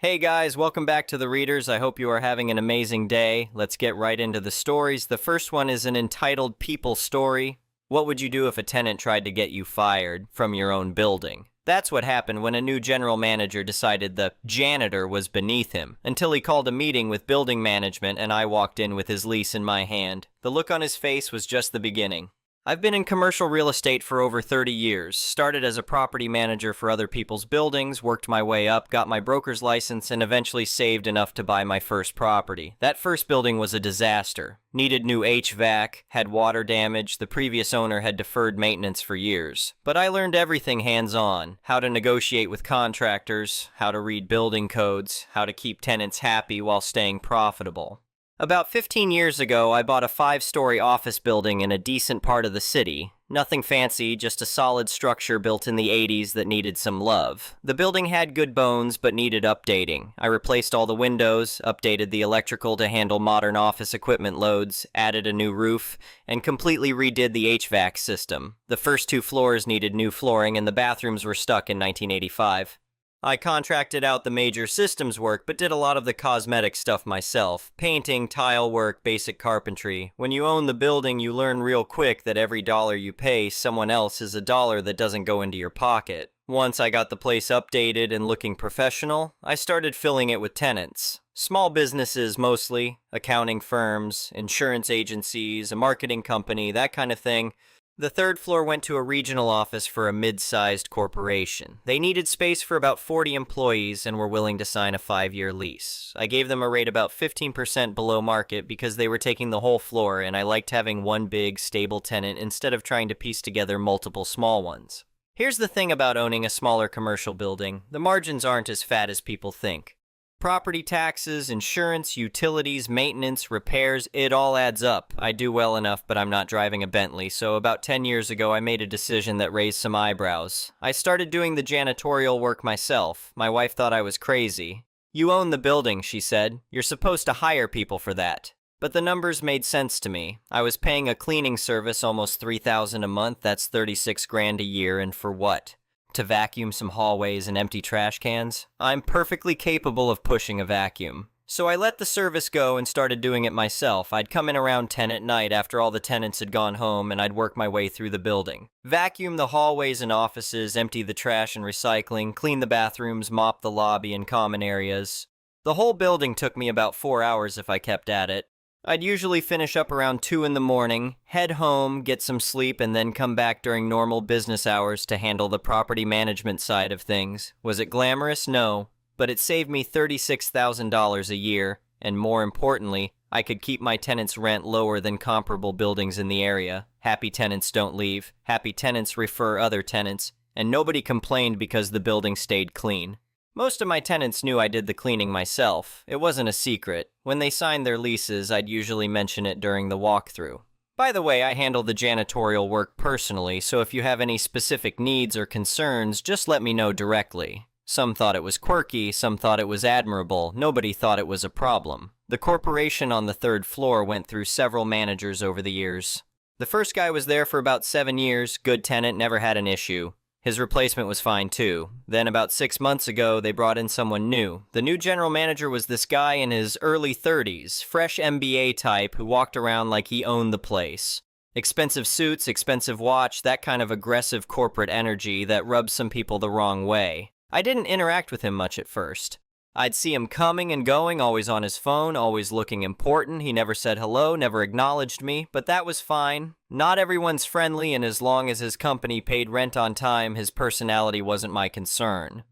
Hey guys, welcome back to the Readers. I hope you are having an amazing day. Let's get right into the stories. The first one is an entitled People Story. What would you do if a tenant tried to get you fired from your own building? That's what happened when a new general manager decided the janitor was beneath him, until he called a meeting with building management and I walked in with his lease in my hand. The look on his face was just the beginning. I've been in commercial real estate for over 30 years, started as a property manager for other people's buildings, worked my way up, got my broker's license, and eventually saved enough to buy my first property. That first building was a disaster. Needed new HVAC, had water damage, the previous owner had deferred maintenance for years. But I learned everything hands-on, how to negotiate with contractors, how to read building codes, how to keep tenants happy while staying profitable. About 15 years ago, I bought a 5-story office building in a decent part of the city. Nothing fancy, just a solid structure built in the 80s that needed some love. The building had good bones, but needed updating. I replaced all the windows, updated the electrical to handle modern office equipment loads, added a new roof, and completely redid the HVAC system. The first 2 floors needed new flooring, and the bathrooms were stuck in 1985. I contracted out the major systems work, but did a lot of the cosmetic stuff myself. Painting, tile work, basic carpentry. When you own the building, you learn real quick that every dollar you pay someone else is a dollar that doesn't go into your pocket. Once I got the place updated and looking professional, I started filling it with tenants. Small businesses mostly, accounting firms, insurance agencies, a marketing company, that kind of thing. The 3rd floor went to a regional office for a mid-sized corporation. They needed space for about 40 employees and were willing to sign a 5-year lease. I gave them a rate about 15% below market because they were taking the whole floor and I liked having one big, stable tenant instead of trying to piece together multiple small ones. Here's the thing about owning a smaller commercial building. The margins aren't as fat as people think. Property taxes, insurance, utilities, maintenance, repairs, it all adds up. I do well enough, but I'm not driving a Bentley, so about 10 years ago I made a decision that raised some eyebrows. I started doing the janitorial work myself. My wife thought I was crazy. "You own the building," she said. "You're supposed to hire people for that." But the numbers made sense to me. I was paying a cleaning service almost $3,000 a month, that's 36 grand a year, and for what? To vacuum some hallways and empty trash cans? I'm perfectly capable of pushing a vacuum. So I let the service go and started doing it myself. I'd come in around 10 at night after all the tenants had gone home and I'd work my way through the building. Vacuum the hallways and offices, empty the trash and recycling, clean the bathrooms, mop the lobby and common areas. The whole building took me about 4 hours if I kept at it. I'd usually finish up around 2 in the morning, head home, get some sleep, and then come back during normal business hours to handle the property management side of things. Was it glamorous? No. But it saved me $36,000 a year, and more importantly, I could keep my tenants' rent lower than comparable buildings in the area. Happy tenants don't leave, happy tenants refer other tenants, and nobody complained because the building stayed clean. Most of my tenants knew I did the cleaning myself. It wasn't a secret. When they signed their leases, I'd usually mention it during the walkthrough. By the way, I handle the janitorial work personally, so if you have any specific needs or concerns, just let me know directly. Some thought it was quirky, some thought it was admirable, nobody thought it was a problem. The corporation on the 3rd floor went through several managers over the years. The first guy was there for about 7 years, good tenant, never had an issue. His replacement was fine too. Then about 6 months ago, they brought in someone new. The new general manager was this guy in his early 30s, fresh MBA type who walked around like he owned the place. Expensive suits, expensive watch, that kind of aggressive corporate energy that rubs some people the wrong way. I didn't interact with him much at first. I'd see him coming and going, always on his phone, always looking important. He never said hello, never acknowledged me, but that was fine. Not everyone's friendly, and as long as his company paid rent on time, his personality wasn't my concern.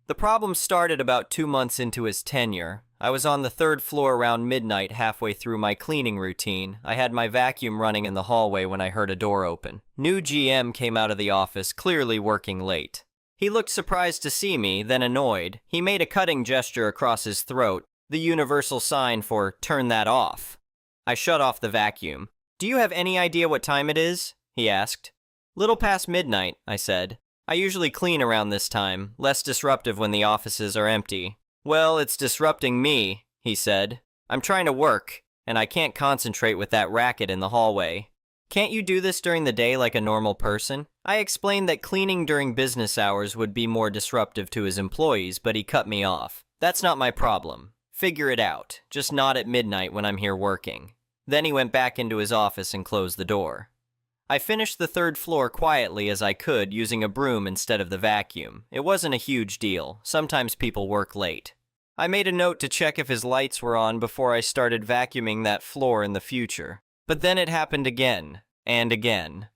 The problem started about 2 months into his tenure. I was on the 3rd floor around midnight, halfway through my cleaning routine. I had my vacuum running in the hallway when I heard a door open. New GM came out of the office, clearly working late. He looked surprised to see me, then annoyed. He made a cutting gesture across his throat, the universal sign for "turn that off." I shut off the vacuum. "Do you have any idea what time it is?" he asked. "Little past midnight," I said. "I usually clean around this time, less disruptive when the offices are empty." "Well, it's disrupting me," he said. "I'm trying to work, and I can't concentrate with that racket in the hallway." "Can't you do this during the day like a normal person?" I explained that cleaning during business hours would be more disruptive to his employees, but he cut me off. That's not my problem. Figure it out. Just not at midnight when I'm here working. Then he went back into his office and closed the door. I finished the third floor quietly as I could, using a broom instead of the vacuum. It wasn't a huge deal. Sometimes people work late. I made a note to check if his lights were on before I started vacuuming that floor in the future. But then it happened again, and again.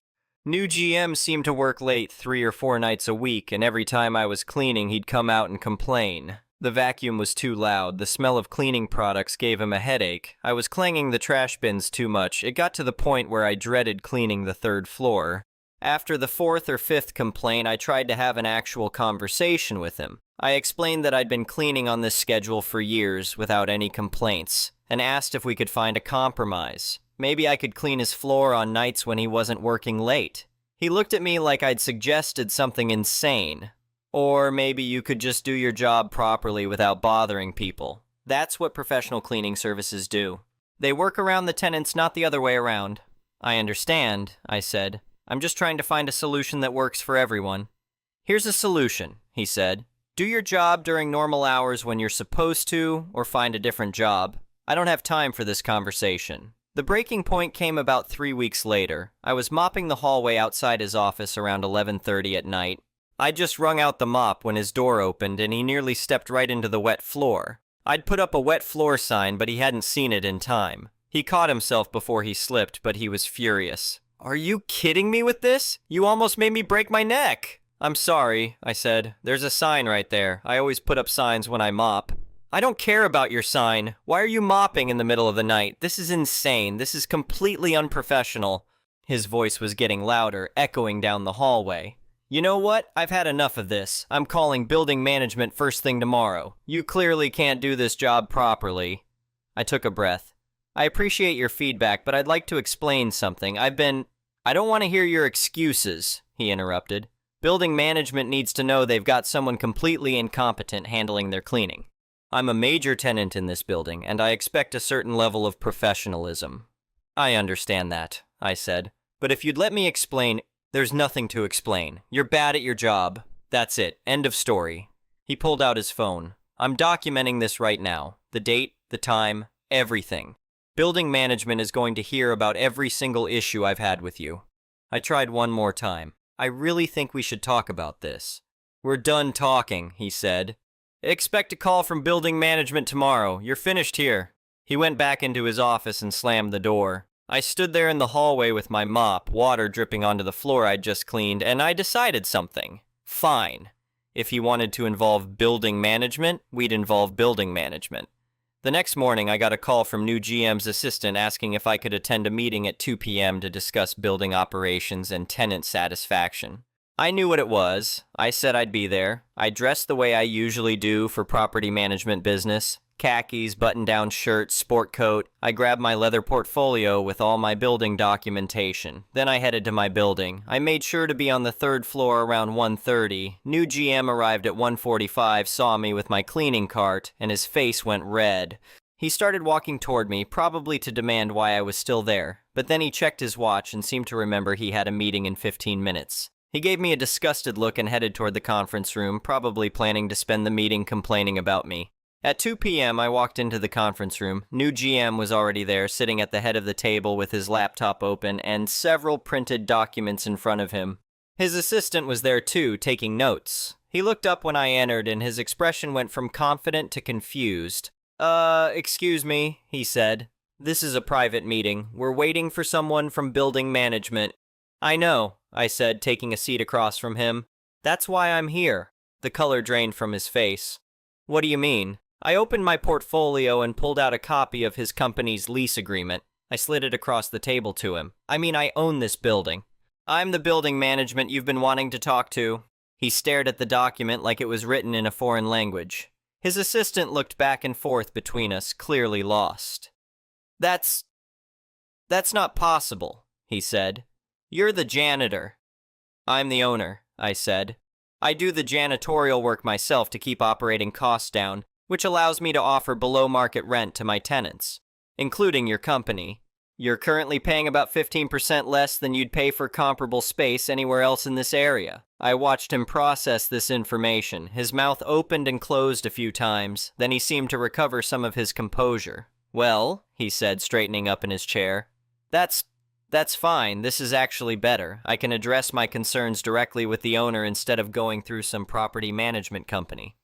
New GM seemed to work late 3 or 4 nights a week, and every time I was cleaning, he'd come out and complain. The vacuum was too loud, the smell of cleaning products gave him a headache, I was clanging the trash bins too much, it got to the point where I dreaded cleaning the third floor. After the 4th or 5th complaint, I tried to have an actual conversation with him. I explained that I'd been cleaning on this schedule for years without any complaints, and asked if we could find a compromise. Maybe I could clean his floor on nights when he wasn't working late. He looked at me like I'd suggested something insane. Or maybe you could just do your job properly without bothering people. That's what professional cleaning services do. They work around the tenants, not the other way around. I understand, I said. I'm just trying to find a solution that works for everyone. Here's a solution, he said. Do your job during normal hours when you're supposed to, or find a different job. I don't have time for this conversation. The breaking point came about 3 weeks later. I was mopping the hallway outside his office around 11:30 at night. I'd just wrung out the mop when his door opened and he nearly stepped right into the wet floor. I'd put up a wet floor sign, but he hadn't seen it in time. He caught himself before he slipped, but he was furious. Are you kidding me with this? You almost made me break my neck. I'm sorry, I said. There's a sign right there. I always put up signs when I mop. I don't care about your sign. Why are you mopping in the middle of the night? This is insane. This is completely unprofessional. His voice was getting louder, echoing down the hallway. You know what? I've had enough of this. I'm calling building management first thing tomorrow. You clearly can't do this job properly. I took a breath. I appreciate your feedback, but I'd like to explain something. I don't want to hear your excuses, he interrupted. Building management needs to know they've got someone completely incompetent handling their cleaning. I'm a major tenant in this building, and I expect a certain level of professionalism. I understand that, I said. But if you'd let me explain, there's nothing to explain. You're bad at your job. That's it. End of story. He pulled out his phone. I'm documenting this right now. The date, the time, everything. Building management is going to hear about every single issue I've had with you. I tried one more time. I really think we should talk about this. We're done talking, he said. Expect a call from building management tomorrow. You're finished here. He went back into his office and slammed the door. I stood there in the hallway with my mop, water dripping onto the floor I'd just cleaned, and I decided something. Fine. If he wanted to involve building management, we'd involve building management. The next morning, I got a call from new GM's assistant asking if I could attend a meeting at 2 p.m. to discuss building operations and tenant satisfaction. I knew what it was. I said I'd be there. I dressed the way I usually do for property management business. Khakis, button-down shirt, sport coat. I grabbed my leather portfolio with all my building documentation. Then I headed to my building. I made sure to be on the 3rd floor around 1:30. New GM arrived at 1:45, saw me with my cleaning cart, and his face went red. He started walking toward me, probably to demand why I was still there. But then he checked his watch and seemed to remember he had a meeting in 15 minutes. He gave me a disgusted look and headed toward the conference room, probably planning to spend the meeting complaining about me. At 2 p.m., I walked into the conference room. New GM was already there, sitting at the head of the table with his laptop open and several printed documents in front of him. His assistant was there too, taking notes. He looked up when I entered, and his expression went from confident to confused. Excuse me, he said. This is a private meeting. We're waiting for someone from building management. I know, I said, taking a seat across from him. That's why I'm here. The color drained from his face. What do you mean? I opened my portfolio and pulled out a copy of his company's lease agreement. I slid it across the table to him. I own this building. I'm the building management you've been wanting to talk to. He stared at the document like it was written in a foreign language. His assistant looked back and forth between us, clearly lost. That's not possible, he said. You're the janitor. I'm the owner, I said. I do the janitorial work myself to keep operating costs down, which allows me to offer below-market rent to my tenants, including your company. You're currently paying about 15% less than you'd pay for comparable space anywhere else in this area. I watched him process this information. His mouth opened and closed a few times, then he seemed to recover some of his composure. Well, he said, straightening up in his chair, That's fine. This is actually better. I can address my concerns directly with the owner instead of going through some property management company.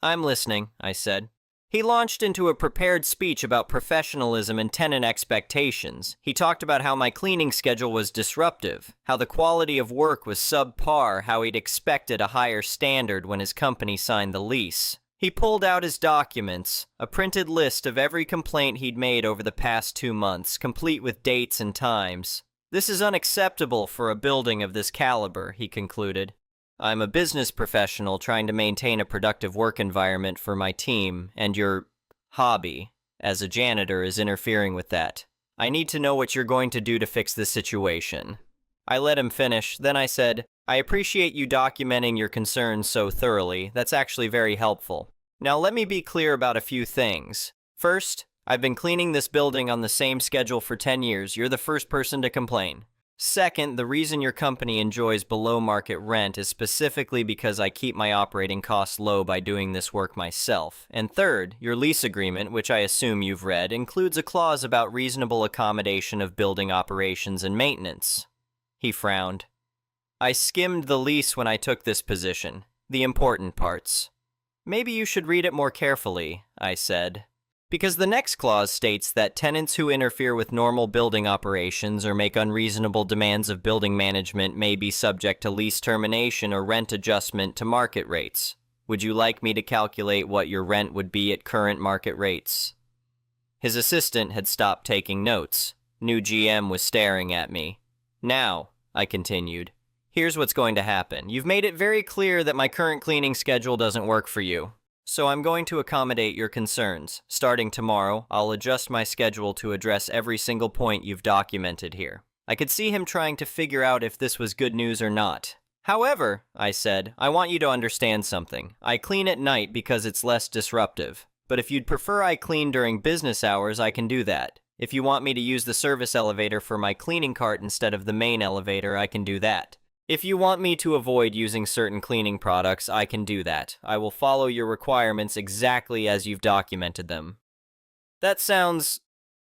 I'm listening, I said. He launched into a prepared speech about professionalism and tenant expectations. He talked about how my cleaning schedule was disruptive, how the quality of work was subpar, how he'd expected a higher standard when his company signed the lease. He pulled out his documents, a printed list of every complaint he'd made over the past 2 months, complete with dates and times. This is unacceptable for a building of this caliber, he concluded. I'm a business professional trying to maintain a productive work environment for my team, and your hobby as a janitor is interfering with that. I need to know what you're going to do to fix this situation. I let him finish, then I said, I appreciate you documenting your concerns so thoroughly. That's actually very helpful. Now let me be clear about a few things. First, I've been cleaning this building on the same schedule for 10 years. You're the first person to complain. Second, the reason your company enjoys below-market rent is specifically because I keep my operating costs low by doing this work myself. And third, your lease agreement, which I assume you've read, includes a clause about reasonable accommodation of building operations and maintenance. He frowned. I skimmed the lease when I took this position, the important parts. Maybe you should read it more carefully, I said. Because the next clause states that tenants who interfere with normal building operations or make unreasonable demands of building management may be subject to lease termination or rent adjustment to market rates. Would you like me to calculate what your rent would be at current market rates? His assistant had stopped taking notes. New GM was staring at me. Now, I continued, here's what's going to happen. You've made it very clear that my current cleaning schedule doesn't work for you. So I'm going to accommodate your concerns. Starting tomorrow, I'll adjust my schedule to address every single point you've documented here. I could see him trying to figure out if this was good news or not. However, I said, I want you to understand something. I clean at night because it's less disruptive. But if you'd prefer I clean during business hours, I can do that. If you want me to use the service elevator for my cleaning cart instead of the main elevator, I can do that. If you want me to avoid using certain cleaning products, I can do that. I will follow your requirements exactly as you've documented them. That sounds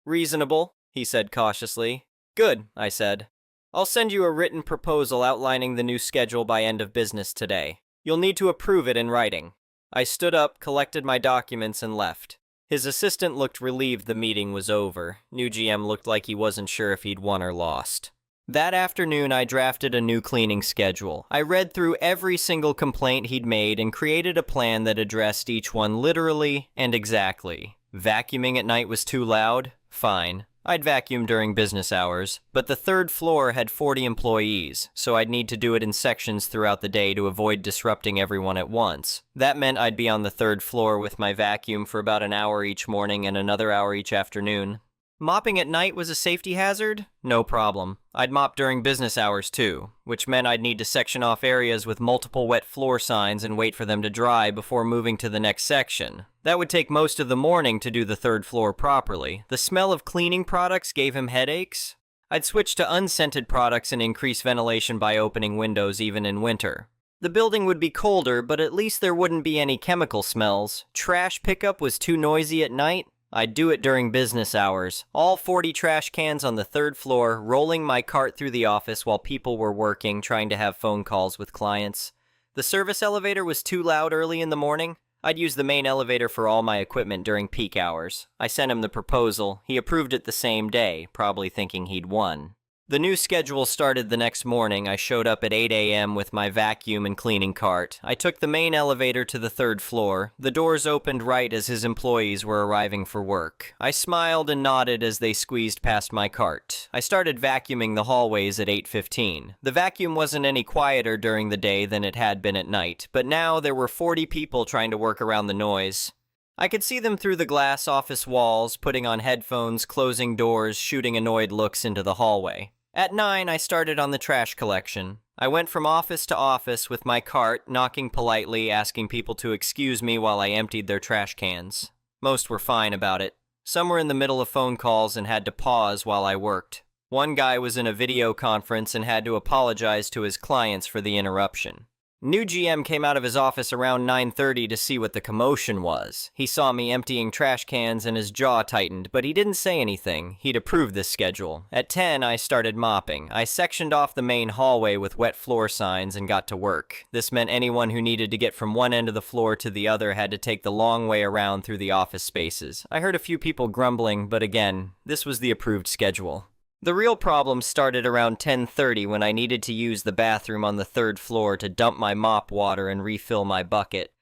reasonable, he said cautiously. Good, I said. I'll send you a written proposal outlining the new schedule by end of business today. You'll need to approve it in writing. I stood up, collected my documents, and left. His assistant looked relieved the meeting was over. New GM looked like he wasn't sure if he'd won or lost. That afternoon, I drafted a new cleaning schedule. I read through every single complaint he'd made and created a plan that addressed each one literally and exactly. Vacuuming at night was too loud? Fine. I'd vacuum during business hours, but the third floor had 40 employees, so I'd need to do it in sections throughout the day to avoid disrupting everyone at once. That meant I'd be on the third floor with my vacuum for about an hour each morning and another hour each afternoon. Mopping at night was a safety hazard? No problem. I'd mop during business hours too, which meant I'd need to section off areas with multiple wet floor signs and wait for them to dry before moving to the next section. That would take most of the morning to do the third floor properly. The smell of cleaning products gave him headaches. I'd switch to unscented products and increase ventilation by opening windows even in winter. The building would be colder, but at least there wouldn't be any chemical smells. Trash pickup was too noisy at night. I'd do it during business hours. All 40 trash cans on the third floor, rolling my cart through the office while people were working, trying to have phone calls with clients. The service elevator was too loud early in the morning. I'd use the main elevator for all my equipment during peak hours. I sent him the proposal. He approved it the same day, probably thinking he'd won. The new schedule started the next morning. I showed up at 8 a.m. with my vacuum and cleaning cart. I took the main elevator to the third floor. The doors opened right as his employees were arriving for work. I smiled and nodded as they squeezed past my cart. I started vacuuming the hallways at 8:15. The vacuum wasn't any quieter during the day than it had been at night, but now there were 40 people trying to work around the noise. I could see them through the glass office walls, putting on headphones, closing doors, shooting annoyed looks into the hallway. At 9, I started on the trash collection. I went from office to office with my cart, knocking politely, asking people to excuse me while I emptied their trash cans. Most were fine about it. Some were in the middle of phone calls and had to pause while I worked. One guy was in a video conference and had to apologize to his clients for the interruption. New GM came out of his office around 9:30 to see what the commotion was. He saw me emptying trash cans and his jaw tightened, but he didn't say anything. He'd approved this schedule. At 10, I started mopping. I sectioned off the main hallway with wet floor signs and got to work. This meant anyone who needed to get from one end of the floor to the other had to take the long way around through the office spaces. I heard a few people grumbling, but again, this was the approved schedule. The real problem started around 10:30 when I needed to use the bathroom on the third floor to dump my mop water and refill my bucket.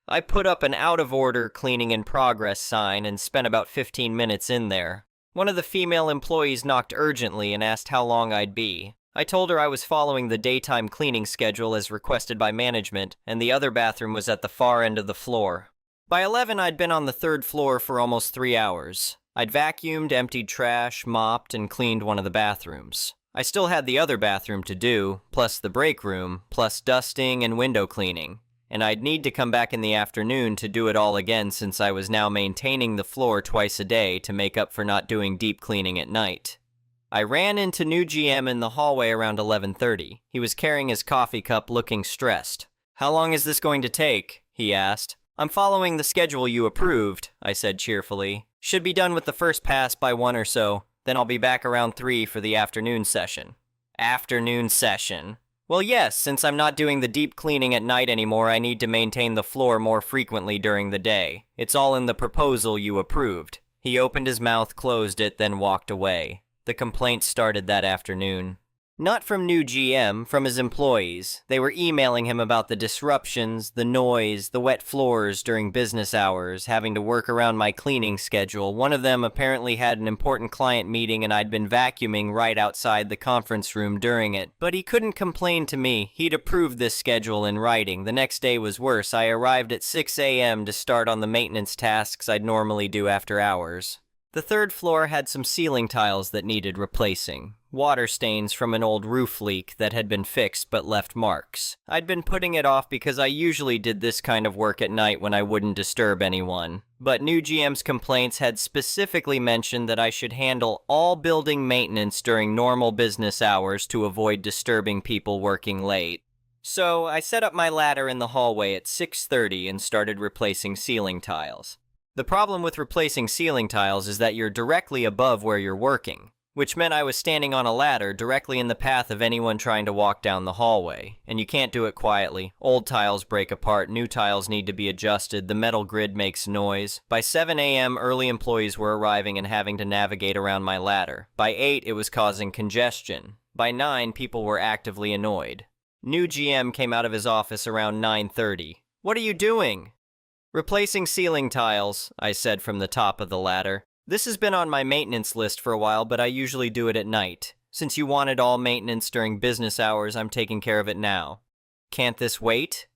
I put up an out-of-order cleaning in progress sign and spent about 15 minutes in there. One of the female employees knocked urgently and asked how long I'd be. I told her I was following the daytime cleaning schedule as requested by management, and the other bathroom was at the far end of the floor. By 11, I'd been on the third floor for almost 3 hours. I'd vacuumed, emptied trash, mopped, and cleaned one of the bathrooms. I still had the other bathroom to do, plus the break room, plus dusting and window cleaning. And I'd need to come back in the afternoon to do it all again since I was now maintaining the floor twice a day to make up for not doing deep cleaning at night. I ran into new GM in the hallway around 11:30. He was carrying his coffee cup looking stressed. "How long is this going to take?" he asked. "I'm following the schedule you approved," I said cheerfully. "Should be done with the first pass by 1 or so, then I'll be back around 3 for the afternoon session." Afternoon session? Well, yes, since I'm not doing the deep cleaning at night anymore, I need to maintain the floor more frequently during the day. It's all in the proposal you approved. He opened his mouth, closed it, then walked away. The complaints started that afternoon. Not from new GM, from his employees. They were emailing him about the disruptions, the noise, the wet floors during business hours, having to work around my cleaning schedule. One of them apparently had an important client meeting and I'd been vacuuming right outside the conference room during it. But he couldn't complain to me. He'd approved this schedule in writing. The next day was worse. I arrived at 6 a.m. to start on the maintenance tasks I'd normally do after hours. The third floor had some ceiling tiles that needed replacing. Water stains from an old roof leak that had been fixed but left marks. I'd been putting it off because I usually did this kind of work at night when I wouldn't disturb anyone. But new GM's complaints had specifically mentioned that I should handle all building maintenance during normal business hours to avoid disturbing people working late. So I set up my ladder in the hallway at 6:30 and started replacing ceiling tiles. The problem with replacing ceiling tiles is that you're directly above where you're working, which meant I was standing on a ladder directly in the path of anyone trying to walk down the hallway. And you can't do it quietly. Old tiles break apart, new tiles need to be adjusted, the metal grid makes noise. By 7 a.m., early employees were arriving and having to navigate around my ladder. By 8, it was causing congestion. By 9, people were actively annoyed. New GM came out of his office around 9:30. "What are you doing?" "Replacing ceiling tiles," I said from the top of the ladder. "This has been on my maintenance list for a while, but I usually do it at night. Since you wanted all maintenance during business hours, I'm taking care of it now." "Can't this wait?"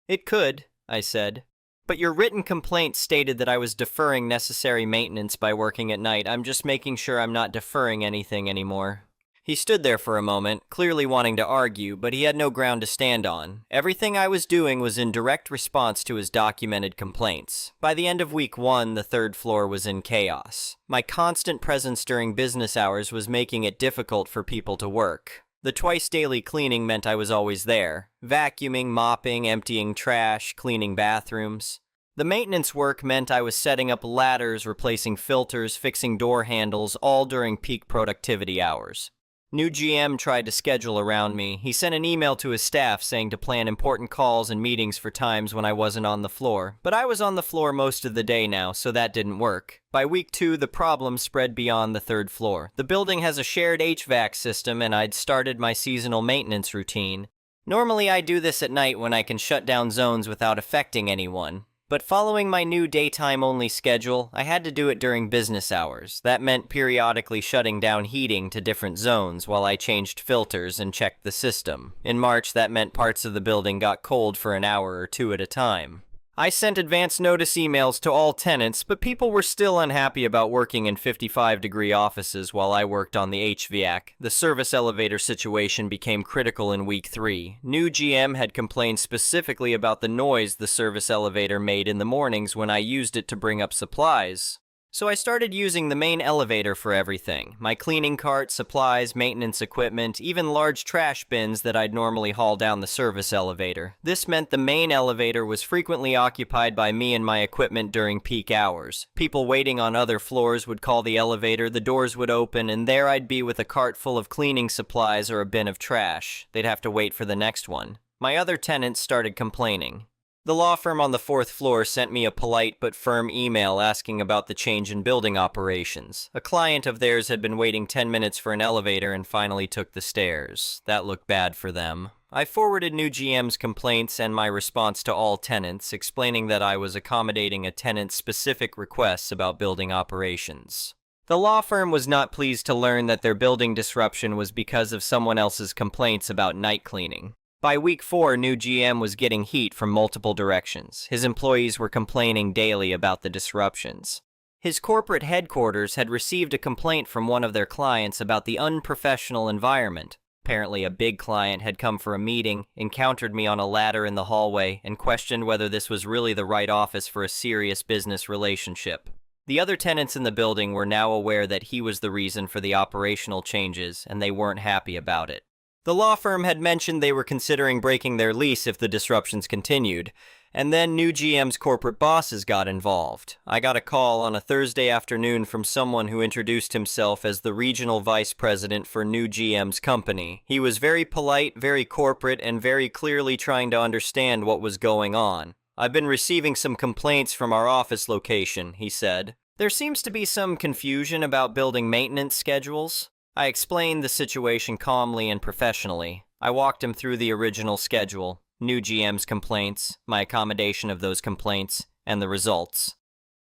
"It could," I said. "But your written complaint stated that I was deferring necessary maintenance by working at night. I'm just making sure I'm not deferring anything anymore." He stood there for a moment, clearly wanting to argue, but he had no ground to stand on. Everything I was doing was in direct response to his documented complaints. By the end of week 1, the third floor was in chaos. My constant presence during business hours was making it difficult for people to work. The twice-daily cleaning meant I was always there. Vacuuming, mopping, emptying trash, cleaning bathrooms. The maintenance work meant I was setting up ladders, replacing filters, fixing door handles, all during peak productivity hours. New GM tried to schedule around me. He sent an email to his staff saying to plan important calls and meetings for times when I wasn't on the floor. But I was on the floor most of the day now, so that didn't work. By week 2, the problem spread beyond the third floor. The building has a shared HVAC system, and I'd started my seasonal maintenance routine. Normally I do this at night when I can shut down zones without affecting anyone. But following my new daytime-only schedule, I had to do it during business hours. That meant periodically shutting down heating to different zones while I changed filters and checked the system. In March, that meant parts of the building got cold for an hour or 2 at a time. I sent advance notice emails to all tenants, but people were still unhappy about working in 55-degree offices while I worked on the HVAC. The service elevator situation became critical in week 3. New GM had complained specifically about the noise the service elevator made in the mornings when I used it to bring up supplies. So I started using the main elevator for everything. My cleaning cart, supplies, maintenance equipment, even large trash bins that I'd normally haul down the service elevator. This meant the main elevator was frequently occupied by me and my equipment during peak hours. People waiting on other floors would call the elevator, the doors would open, and there I'd be with a cart full of cleaning supplies or a bin of trash. They'd have to wait for the next one. My other tenants started complaining. The law firm on the 4th floor sent me a polite but firm email asking about the change in building operations. A client of theirs had been waiting 10 minutes for an elevator and finally took the stairs. That looked bad for them. I forwarded new GM's complaints and my response to all tenants, explaining that I was accommodating a tenant's specific requests about building operations. The law firm was not pleased to learn that their building disruption was because of someone else's complaints about night cleaning. By week 4, new GM was getting heat from multiple directions. His employees were complaining daily about the disruptions. His corporate headquarters had received a complaint from one of their clients about the unprofessional environment. Apparently, a big client had come for a meeting, encountered me on a ladder in the hallway, and questioned whether this was really the right office for a serious business relationship. The other tenants in the building were now aware that he was the reason for the operational changes, and they weren't happy about it. The law firm had mentioned they were considering breaking their lease if the disruptions continued, and then new GM's corporate bosses got involved. I got a call on a Thursday afternoon from someone who introduced himself as the regional vice president for new GM's company. He was very polite, very corporate, and very clearly trying to understand what was going on. "I've been receiving some complaints from our office location," he said. "There seems to be some confusion about building maintenance schedules." I explained the situation calmly and professionally. I walked him through the original schedule, new GM's complaints, my accommodation of those complaints, and the results.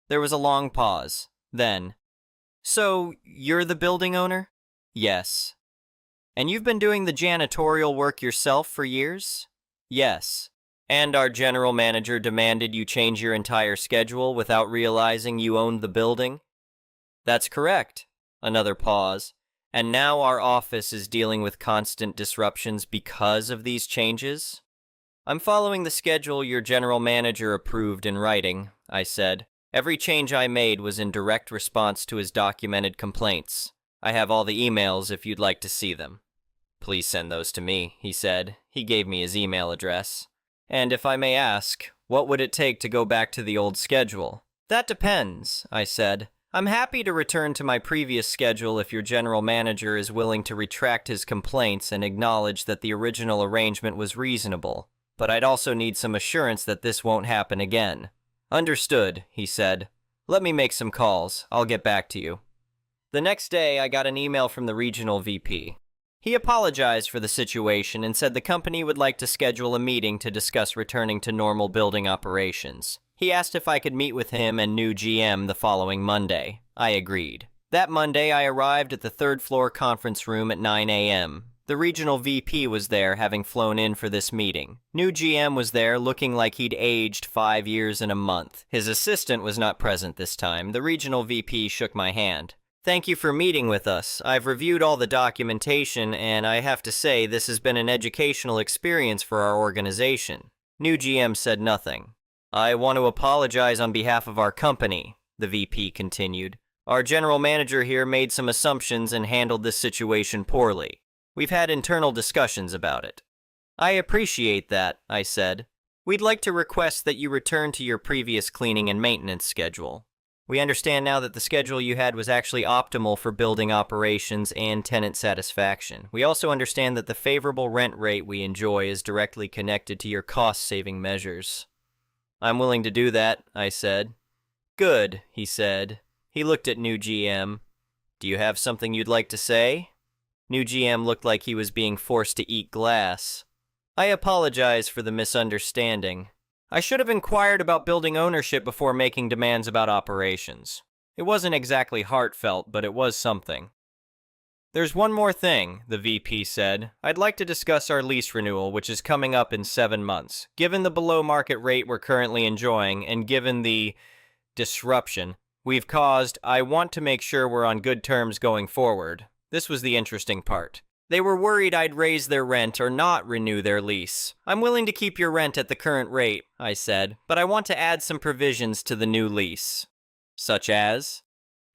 There was a long pause. Then, "So, you're the building owner?" "Yes." "And you've been doing the janitorial work yourself for years?" "Yes." "And our general manager demanded you change your entire schedule without realizing you owned the building?" "That's correct." Another pause. "And now our office is dealing with constant disruptions because of these changes?" "I'm following the schedule your general manager approved in writing," I said. "Every change I made was in direct response to his documented complaints. I have all the emails if you'd like to see them." "Please send those to me," he said. He gave me his email address. "And if I may ask, what would it take to go back to the old schedule?" "That depends," I said. "I'm happy to return to my previous schedule if your general manager is willing to retract his complaints and acknowledge that the original arrangement was reasonable. But I'd also need some assurance that this won't happen again." "Understood," he said. "Let me make some calls. I'll get back to you." The next day, I got an email from the regional VP. He apologized for the situation and said the company would like to schedule a meeting to discuss returning to normal building operations. He asked if I could meet with him and new GM the following Monday. I agreed. That Monday, I arrived at the 3rd floor conference room at 9 a.m. The regional VP was there, having flown in for this meeting. New GM was there, looking like he'd aged 5 years and a month. His assistant was not present this time. The regional VP shook my hand. "Thank you for meeting with us. I've reviewed all the documentation, and I have to say this has been an educational experience for our organization." New GM said nothing. "I want to apologize on behalf of our company," the VP continued. "Our general manager here made some assumptions and handled this situation poorly. We've had internal discussions about it." "I appreciate that," I said. "We'd like to request that you return to your previous cleaning and maintenance schedule. We understand now that the schedule you had was actually optimal for building operations and tenant satisfaction. We also understand that the favorable rent rate we enjoy is directly connected to your cost-saving measures." "I'm willing to do that," I said. "Good," he said. He looked at new GM. "Do you have something you'd like to say?" New GM looked like he was being forced to eat glass. "I apologize for the misunderstanding. I should have inquired about building ownership before making demands about operations. It wasn't exactly heartfelt, but it was something." "There's one more thing," the VP said. "I'd like to discuss our lease renewal, which is coming up in 7 months. Given the below-market rate we're currently enjoying, and given the disruption we've caused, I want to make sure we're on good terms going forward." This was the interesting part. They were worried I'd raise their rent or not renew their lease. "I'm willing to keep your rent at the current rate," I said, "but I want to add some provisions to the new lease." "Such as?"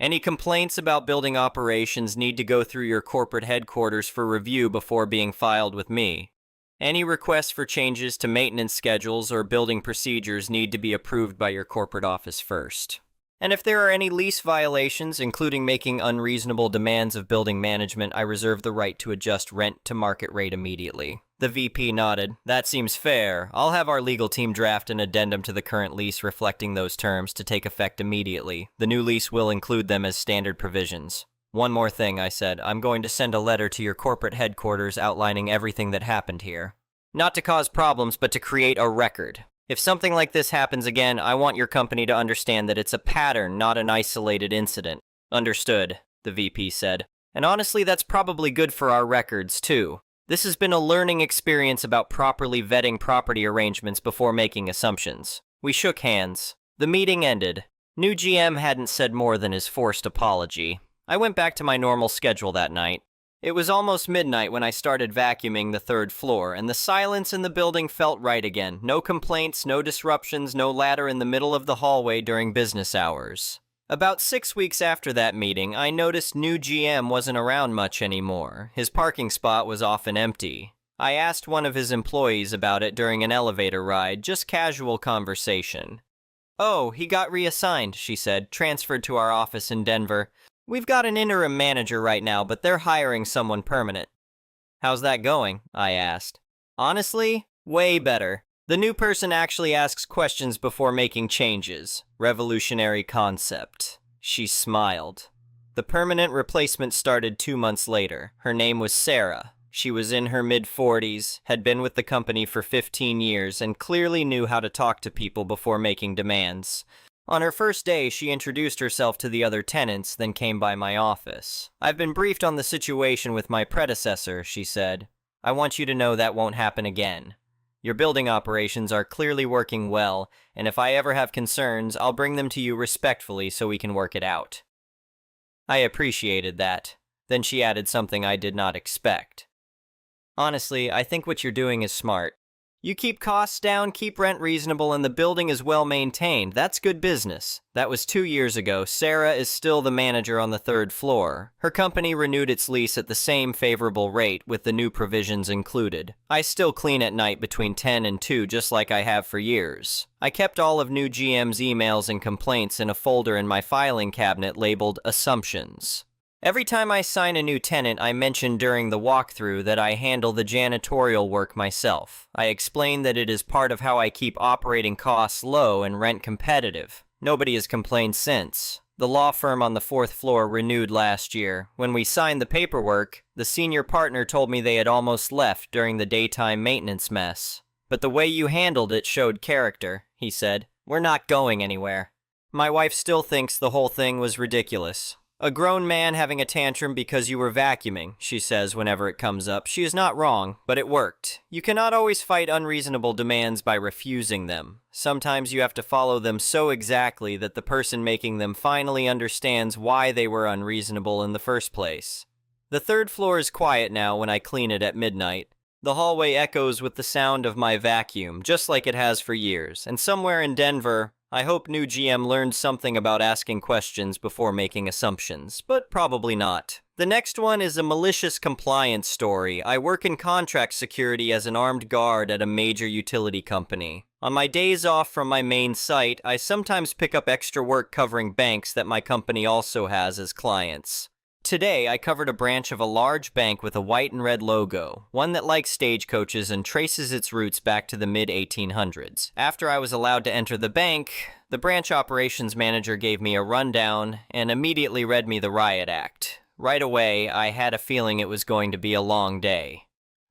Any complaints about building operations need to go through your corporate headquarters for review before being filed with me. Any requests for changes to maintenance schedules or building procedures need to be approved by your corporate office first. And if there are any lease violations, including making unreasonable demands of building management, I reserve the right to adjust rent to market rate immediately. The VP nodded. That seems fair. I'll have our legal team draft an addendum to the current lease reflecting those terms to take effect immediately. The new lease will include them as standard provisions. One more thing, I said. I'm going to send a letter to your corporate headquarters outlining everything that happened here. Not to cause problems, but to create a record. If something like this happens again, I want your company to understand that it's a pattern, not an isolated incident. Understood, the VP said. And honestly, that's probably good for our records, too. This has been a learning experience about properly vetting property arrangements before making assumptions. We shook hands. The meeting ended. New GM hadn't said more than his forced apology. I went back to my normal schedule that night. It was almost midnight when I started vacuuming the third floor, and the silence in the building felt right again. No complaints, no disruptions, no ladder in the middle of the hallway during business hours. About 6 weeks after that meeting, I noticed new GM wasn't around much anymore. His parking spot was often empty. I asked one of his employees about it during an elevator ride, just casual conversation. Oh, he got reassigned, she said, transferred to our office in Denver. We've got an interim manager right now, but they're hiring someone permanent. How's that going? I asked. Honestly, way better. The new person actually asks questions before making changes. Revolutionary concept. She smiled. The permanent replacement started 2 months later. Her name was Sarah. She was in her mid-40s, had been with the company for 15 years, and clearly knew how to talk to people before making demands. On her first day, she introduced herself to the other tenants, then came by my office. I've been briefed on the situation with my predecessor, she said. I want you to know that won't happen again. Your building operations are clearly working well, and if I ever have concerns, I'll bring them to you respectfully so we can work it out. I appreciated that. Then she added something I did not expect. Honestly, I think what you're doing is smart. You keep costs down, keep rent reasonable, and the building is well maintained. That's good business. That was 2 years ago. Sarah is still the manager on the third floor. Her company renewed its lease at the same favorable rate, with the new provisions included. I still clean at night between 10 and 2, just like I have for years. I kept all of new GM's emails and complaints in a folder in my filing cabinet labeled Assumptions. Every time I sign a new tenant, I mention during the walkthrough that I handle the janitorial work myself. I explain that it is part of how I keep operating costs low and rent competitive. Nobody has complained since. The law firm on the 4th floor renewed last year. When we signed the paperwork, the senior partner told me they had almost left during the daytime maintenance mess. But the way you handled it showed character, he said. We're not going anywhere. My wife still thinks the whole thing was ridiculous. A grown man having a tantrum because you were vacuuming, she says whenever it comes up. She is not wrong, but it worked. You cannot always fight unreasonable demands by refusing them. Sometimes you have to follow them so exactly that the person making them finally understands why they were unreasonable in the first place. The third floor is quiet now when I clean it at midnight. The hallway echoes with the sound of my vacuum, just like it has for years, and somewhere in Denver, I hope new GM learned something about asking questions before making assumptions, but probably not. The next one is a malicious compliance story. I work in contract security as an armed guard at a major utility company. On my days off from my main site, I sometimes pick up extra work covering banks that my company also has as clients. Today, I covered a branch of a large bank with a white and red logo, one that likes stagecoaches and traces its roots back to the mid-1800s. After I was allowed to enter the bank, the branch operations manager gave me a rundown and immediately read me the riot act. Right away, I had a feeling it was going to be a long day.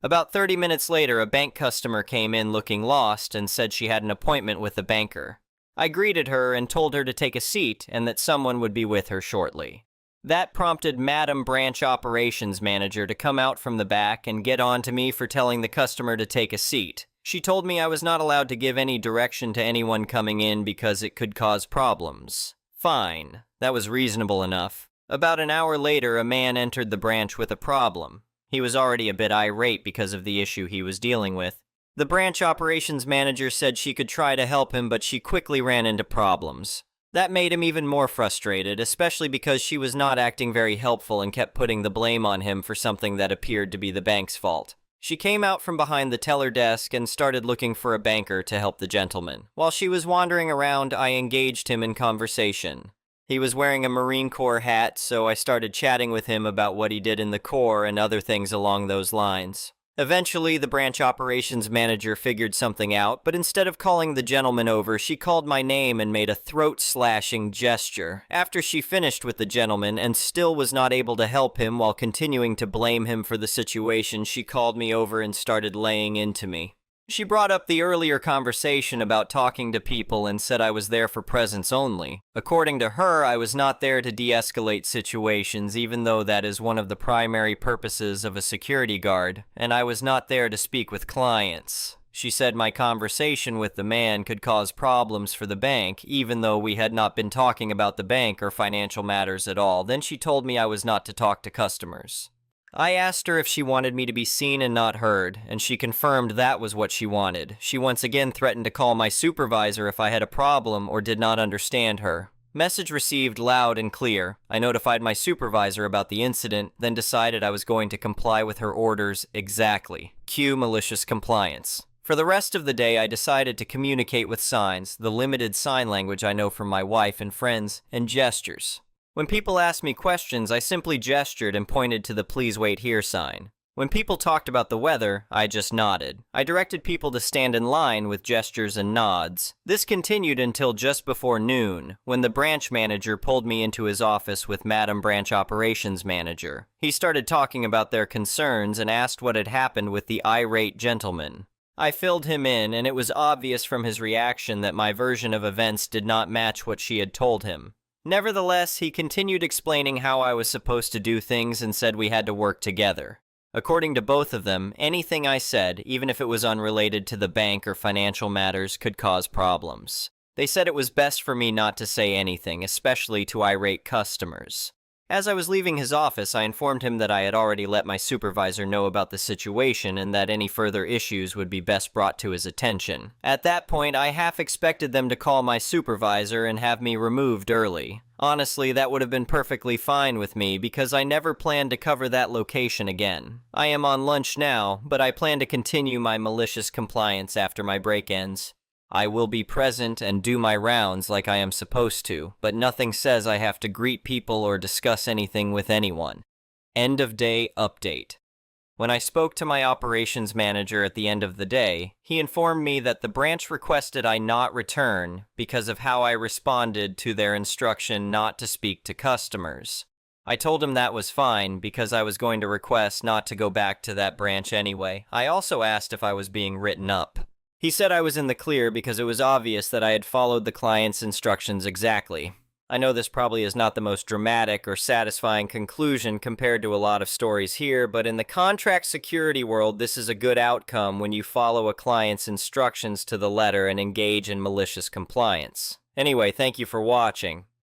About 30 minutes later, a bank customer came in looking lost and said she had an appointment with the banker. I greeted her and told her to take a seat and that someone would be with her shortly. That prompted Madam Branch Operations Manager to come out from the back and get on to me for telling the customer to take a seat. She told me I was not allowed to give any direction to anyone coming in because it could cause problems. Fine. That was reasonable enough. About an hour later, a man entered the branch with a problem. He was already a bit irate because of the issue he was dealing with. The branch operations manager said she could try to help him, but she quickly ran into problems. That made him even more frustrated, especially because she was not acting very helpful and kept putting the blame on him for something that appeared to be the bank's fault. She came out from behind the teller desk and started looking for a banker to help the gentleman. While she was wandering around, I engaged him in conversation. He was wearing a Marine Corps hat, so I started chatting with him about what he did in the Corps and other things along those lines. Eventually, the branch operations manager figured something out, but instead of calling the gentleman over, she called my name and made a throat-slashing gesture. After she finished with the gentleman and still was not able to help him while continuing to blame him for the situation, she called me over and started laying into me. She brought up the earlier conversation about talking to people and said I was there for presence only. According to her, I was not there to de-escalate situations, even though that is one of the primary purposes of a security guard, and I was not there to speak with clients. She said my conversation with the man could cause problems for the bank, even though we had not been talking about the bank or financial matters at all. Then she told me I was not to talk to customers. I asked her if she wanted me to be seen and not heard, and she confirmed that was what she wanted. She once again threatened to call my supervisor if I had a problem or did not understand her. Message received loud and clear. I notified my supervisor about the incident, then decided I was going to comply with her orders exactly. Cue malicious compliance. For the rest of the day, I decided to communicate with signs, the limited sign language I know from my wife and friends, and gestures. When people asked me questions, I simply gestured and pointed to the "please wait here" sign. When people talked about the weather, I just nodded. I directed people to stand in line with gestures and nods. This continued until just before noon, when the branch manager pulled me into his office with Madam Branch Operations Manager. He started talking about their concerns and asked what had happened with the irate gentleman. I filled him in, and it was obvious from his reaction that my version of events did not match what she had told him. Nevertheless, he continued explaining how I was supposed to do things and said we had to work together. According to both of them, anything I said, even if it was unrelated to the bank or financial matters, could cause problems. They said it was best for me not to say anything, especially to irate customers. As I was leaving his office, I informed him that I had already let my supervisor know about the situation and that any further issues would be best brought to his attention. At that point, I half expected them to call my supervisor and have me removed early. Honestly, that would have been perfectly fine with me because I never planned to cover that location again. I am on lunch now, but I plan to continue my malicious compliance after my break ends. I will be present and do my rounds like I am supposed to, but nothing says I have to greet people or discuss anything with anyone. End of day update. When I spoke to my operations manager at the end of the day, he informed me that the branch requested I not return because of how I responded to their instruction not to speak to customers. I told him that was fine because I was going to request not to go back to that branch anyway. I also asked if I was being written up. He said I was in the clear because it was obvious that I had followed the client's instructions exactly. I know this probably is not the most dramatic or satisfying conclusion compared to a lot of stories here, but in the contract security world, this is a good outcome when you follow a client's instructions to the letter and engage in malicious compliance. Anyway, thank you for watching.